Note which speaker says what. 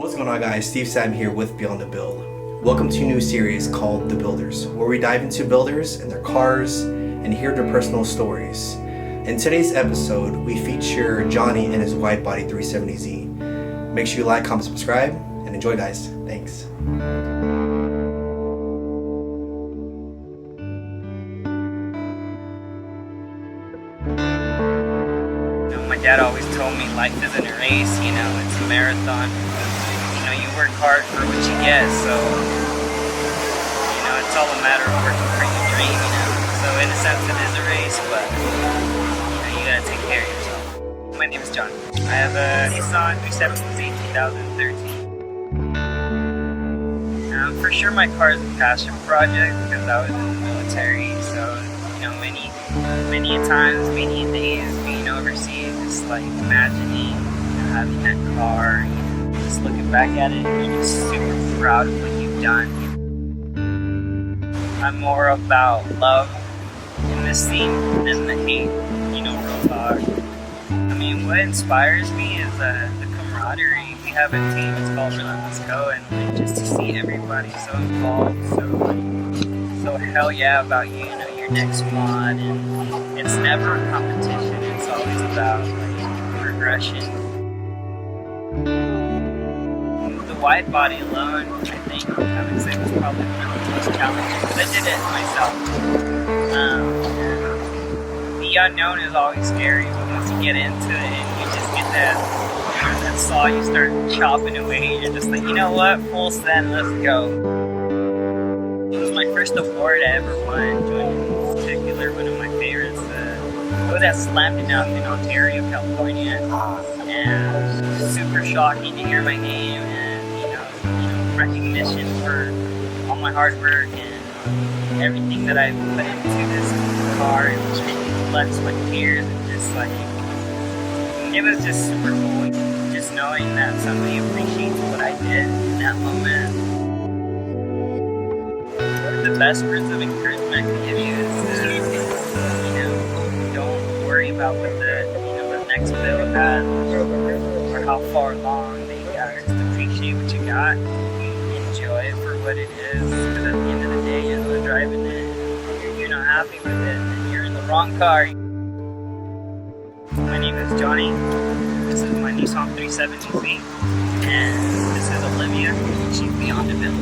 Speaker 1: What's going on, guys? Steve Sam here with Beyond the Build. Welcome to a new series called The Builders, where we dive into builders and their cars and hear their personal stories. In today's episode, we feature Johnny and his wide body 370Z. Make sure you like, comment, subscribe, and enjoy, guys. Thanks.
Speaker 2: My dad always told me life isn't a race, it's a marathon. You work hard for what you get, so, it's all a matter of working for your dream, So in a sense it is a race, but, you gotta take care of yourself. My name is John. I have a Nissan 370Z 2013. For sure my car is a passion project because I was in the military, so, many times, many days being overseas, just like imagining having that car, just looking back at it, you're just super proud of what you've done. I'm more about love in this scene than the hate, real talk. What inspires me is the camaraderie. We have a team, it's called Relentless, and just to see everybody so involved, so hell yeah about your next mod, and it's never a competition, it's always about progression. The wide body alone, I think, I would say was probably one of the most challenging, because I did it myself. The unknown is always scary, but once you get into it and you just get that saw, you start chopping away, you're just like, you know what, full send, let's go. It was my first award I ever won, in particular, one of my favorites. It was at Slam Dunk in Ontario, California, and super shocking to hear my name and recognition for all my hard work and everything that I put into this car. It was blood, sweat, tears, and just it was just super cool. Just knowing that somebody appreciates what I did in that moment. The best words of encouragement I can give you is, don't worry about what the next build has or how far along they got. Just appreciate what you got. Enjoy it for what it is. Because at the end of the day, you're not driving it. You're not happy with it, and you're in the wrong car. My name is Johnny. This is my Nissan 370Z, and this is Olivia. She's Beyond the Build.